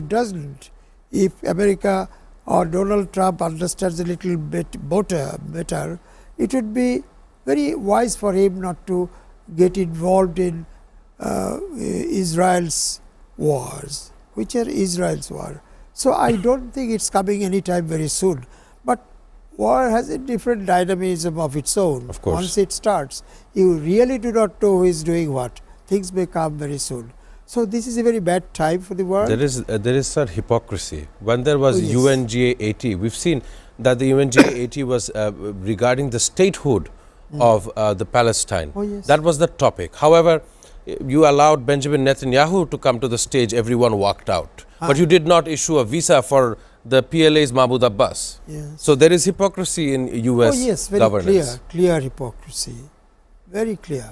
it doesn't. If America or Donald Trump understands a little bit better, it would be very wise for him not to get involved in Israel's wars, which are Israel's war. So I don't think it's coming anytime very soon. But war has a different dynamism of its own. Of course. Once it starts, you really do not know who is doing what. Things may come very soon. So this is a very bad time for the world. There is sir, hypocrisy. When there was yes. UNGA 80, we've seen that the UNGA 80 was regarding the statehood of the Palestine. Oh, yes. That was the topic. However, you allowed Benjamin Netanyahu to come to the stage, everyone walked out. But you did not issue a visa for the PLA's Mahmoud Abbas. Yes. So there is hypocrisy in US oh, yes, very governance. clear hypocrisy, very clear.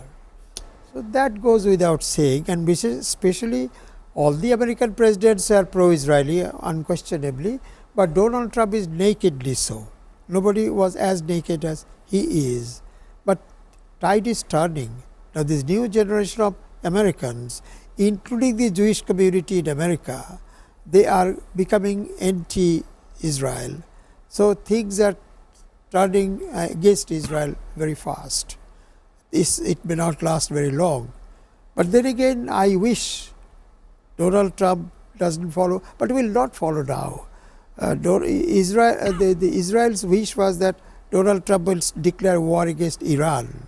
So that goes without saying, and especially all the American presidents are pro-Israeli unquestionably, but Donald Trump is nakedly so. Nobody was as naked as he is. But tide is turning. Now this new generation of Americans, including the Jewish community in America, they are becoming anti-Israel. So things are turning against Israel very fast. It may not last very long. But then again, I wish Donald Trump doesn't follow, but will not follow now. Israel's wish was that Donald Trump will declare war against Iran,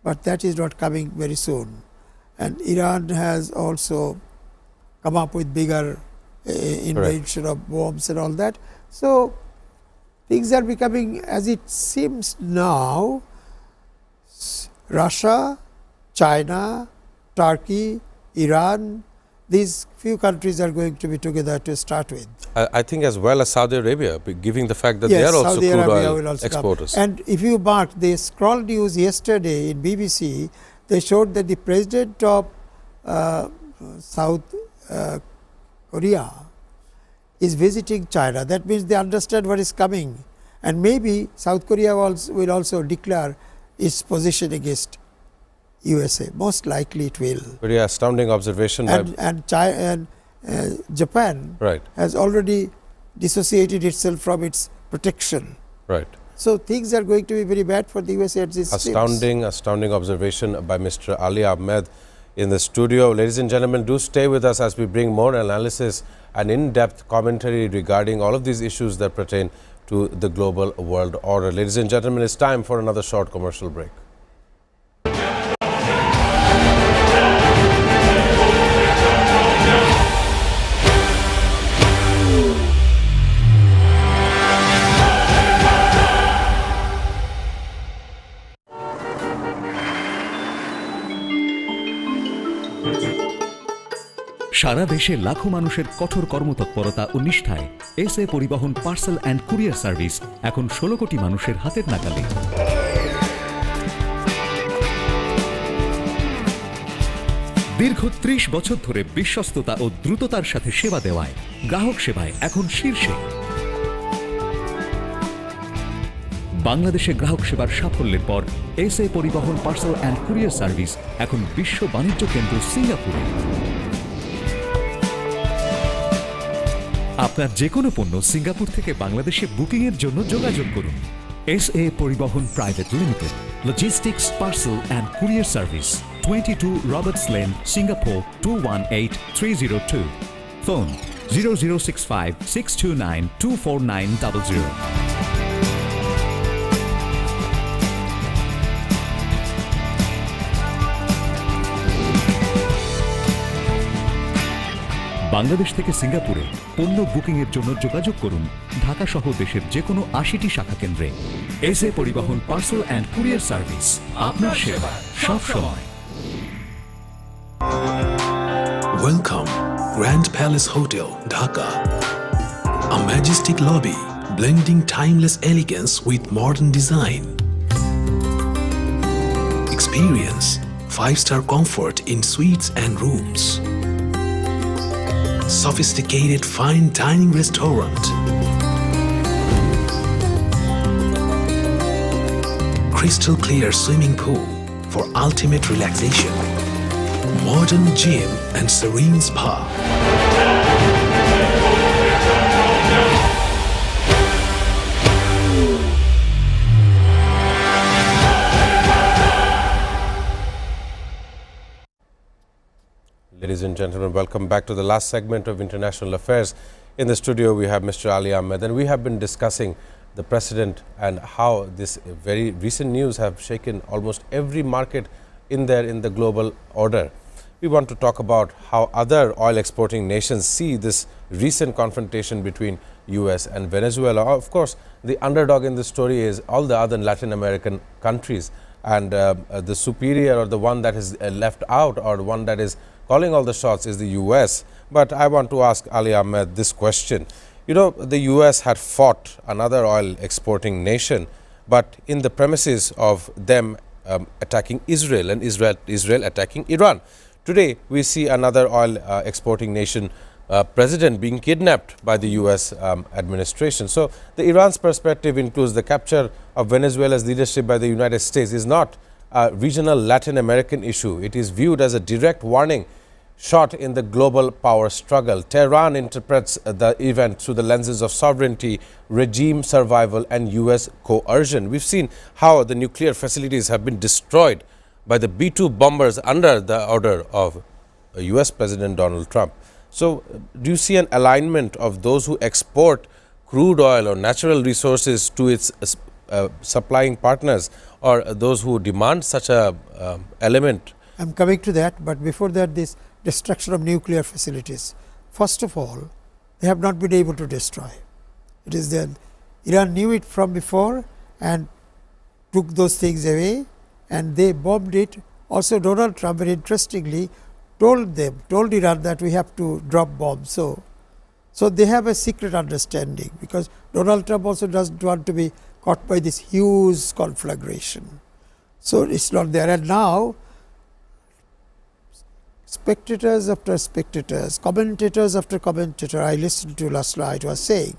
but that is not coming very soon. And Iran has also come up with bigger invention of bombs and all that. So things are becoming, as it seems now, Russia, China, Turkey, Iran, these few countries are going to be together to start with. I think as well as Saudi Arabia, given the fact that yes, they are also Saudi crude Arabia oil will also exporters. Come. And if you mark the scroll news yesterday in BBC, they showed that the president of South Korea is visiting China. That means they understand what is coming. And maybe South Korea will also declare its position against USA. Most likely it will. Very astounding observation. And Japan has already dissociated itself from its protection. Right. So things are going to be very bad for the USA at this Astounding observation by Mr. Ali Ahmed in the studio. Ladies and gentlemen, do stay with us as we bring more analysis and in-depth commentary regarding all of these issues that pertain to the global world order. Ladies and gentlemen, it's time for another short commercial break. সারা দেশে লাখো মানুষের কঠোর কর্মতৎপরতা ও নিষ্ঠায় SA পরিবহন parcel and courier service এখন 16 কোটি মানুষের হাতের নাগালে। দীর্ঘ 30 বছর ধরে বিশ্বস্ততা ও দ্রুততার সাথে সেবা দেওয়ায় গ্রাহক সেবায় এখন শীর্ষে। বাংলাদেশে গ্রাহক সেবার সাফল্যের পর এসএ পরিবহন পার্সেল অ্যান্ড কুরিয়ার সার্ভিস এখন বিশ্ব বাণিজ্য কেন্দ্র সিঙ্গাপুরে। আপনার যে কোনো পণ্য সিঙ্গাপুর থেকে বাংলাদেশে বুকিং এর জন্য যোগাযোগ করুন। এসএ পরিবহন private limited, logistics parcel and courier service, 22 Roberts lane, Singapore 218302। Phone 0065 629 24900। Bangladesh থেকে সিঙ্গাপুরে পণ্য বুকিং এর জন্য যোগাযোগ করুন ঢাকা সহ দেশের যে কোনো 80টি শাখা কেন্দ্রে। এসএ পরিবহন পার্সেল অ্যান্ড কুরিয়ার সার্ভিস, আপনার সেবা সব সময়। Welcome, Grand Palace Hotel, Dhaka. A majestic lobby blending timeless elegance with modern design. Experience 5-star comfort in suites and rooms. Sophisticated fine dining restaurant. Crystal clear swimming pool for ultimate relaxation. Modern gym and serene spa. ladies and gentlemen. Welcome back to the last segment of International Affairs. In the studio, we have Mr. Ali Ahmed, and we have been discussing the precedent and how this very recent news have shaken almost every market in the global order. We want to talk about how other oil exporting nations see this recent confrontation between US and Venezuela. Of course, the underdog in this story is all the other Latin American countries, and the superior, or the one that is left out, or the one that is calling all the shots, is the US. But I want to ask Ali Ahmed this question. You know, the US had fought another oil exporting nation, but in the premises of them attacking Israel, and Israel attacking Iran. Today, we see another oil exporting nation president being kidnapped by the US administration. So, the Iran's perspective includes the capture of Venezuela's leadership by the United States is not a regional Latin American issue. It is viewed as a direct warning shot in the global power struggle. Tehran interprets the event through the lenses of sovereignty, regime survival, and US coercion. We've seen how the nuclear facilities have been destroyed by the B-2 bombers under the order of US President Donald Trump. So, do you see an alignment of those who export crude oil or natural resources to its supplying partners, or those who demand such a element? I'm coming to that, but before that, this destruction of nuclear facilities. First of all, they have not been able to destroy. It is that Iran knew it from before and took those things away, and they bombed it. Also, Donald Trump, very interestingly, told Iran that we have to drop bombs. So they have a secret understanding, because Donald Trump also doesn't want to be caught by this huge conflagration. So it's not there. And now, spectators after spectators, commentators after commentator I listened to last night was saying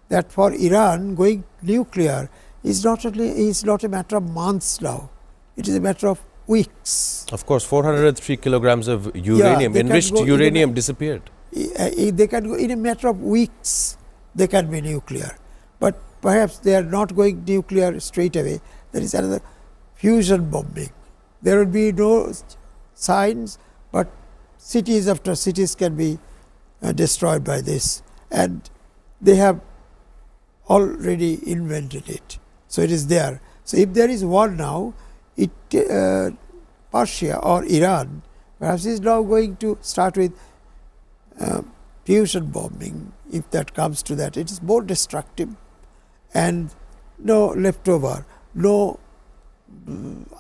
that for Iran, going nuclear is not a matter of months now. It is a matter of weeks. Of course, 403 kilograms of uranium, enriched uranium, disappeared. They can go in a matter of weeks. They can be nuclear, but perhaps they are not going nuclear straight away. There is another fusion bombing. There will be no signs, but cities after cities can be destroyed by this, and they have already invented it. So it is there. So if there is war now, Persia or Iran perhaps is now going to start with fusion bombing. If that comes to that, it is more destructive and no leftover, no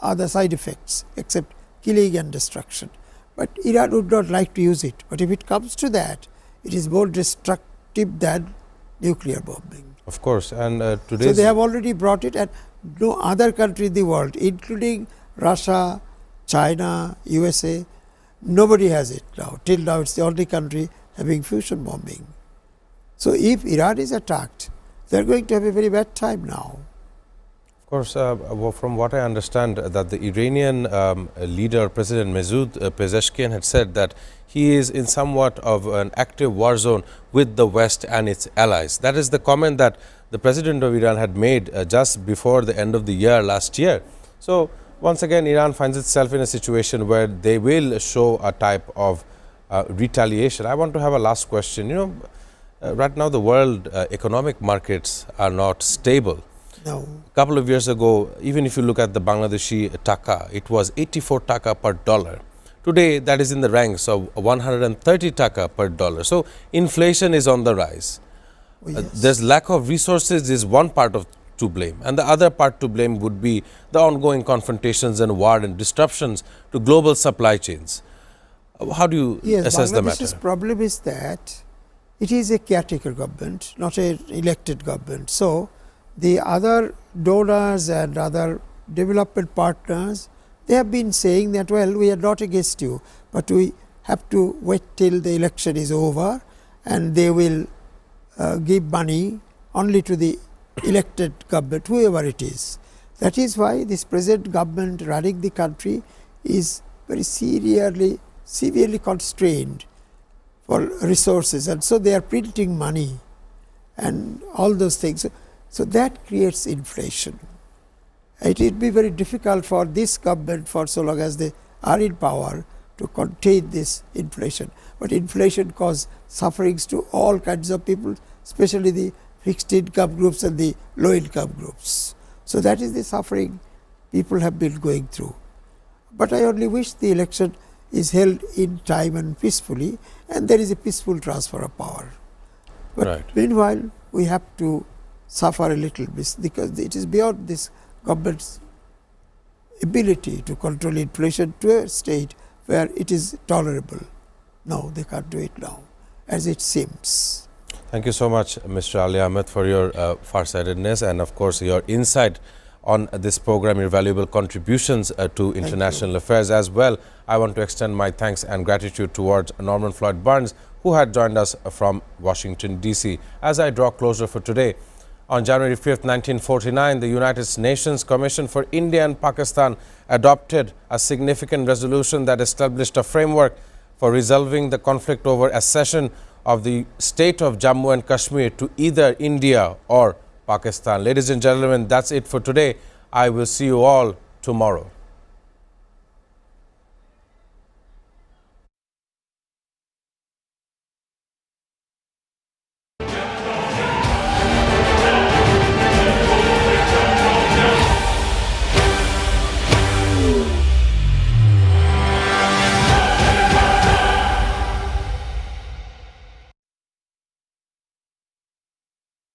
other side effects except killing and destruction. But Iran would not like to use it. But if it comes to that, it is more destructive than nuclear bombing. Of course, and today. So they have already brought it, and no other country in the world, including Russia, China, USA, nobody has it now. Till now, it's the only country having fusion bombing. So if Iran is attacked, they are going to have a very bad time now. Of course, from what I understand, that the Iranian leader, President Masoud Pezeshkian, had said that he is in somewhat of an active war zone with the West and its allies. That is the comment that the President of Iran had made just before the end of the year last year. So, once again, Iran finds itself in a situation where they will show a type of retaliation. I want to have a last question. You know, right now the world economic markets are not stable. No. A couple of years ago, even if you look at the Bangladeshi taka, it was 84 taka per dollar. Today, that is in the ranks of 130 taka per dollar. So, inflation is on the rise. Oh, yes. There's lack of resources is one part to blame, and the other part to blame would be the ongoing confrontations and war and disruptions to global supply chains. How do you assess the matter? Bangladesh's problem is that it is a caretaker government, not an elected government. So, the other donors and other development partners, they have been saying that, well, we are not against you, but we have to wait till the election is over, and they will give money only to the elected government, whoever it is. That is why this present government running the country is very severely constrained for resources, and so they are printing money and all those things. So that creates inflation. It will be very difficult for this government, for so long as they are in power, to contain this inflation. But inflation caused sufferings to all kinds of people, especially the fixed income groups and the low income groups. So that is the suffering people have been going through. But I only wish the election is held in time and peacefully, and there is a peaceful transfer of power. But meanwhile, we have to suffer a little bit because it is beyond this government's ability to control inflation to a state where it is tolerable. No, they can't do it now, as it seems. Thank you so much, Mr. Ali Ahmed, for your farsightedness and, of course, your insight on this program, your valuable contributions to international affairs as well. I want to extend my thanks and gratitude towards Norman Floyd Burns, who had joined us from Washington, D.C. As I draw closer for today, on January 5th, 1949, the United Nations Commission for India and Pakistan adopted a significant resolution that established a framework for resolving the conflict over accession of the state of Jammu and Kashmir to either India or Pakistan. Ladies and gentlemen, that's it for today. I will see you all tomorrow.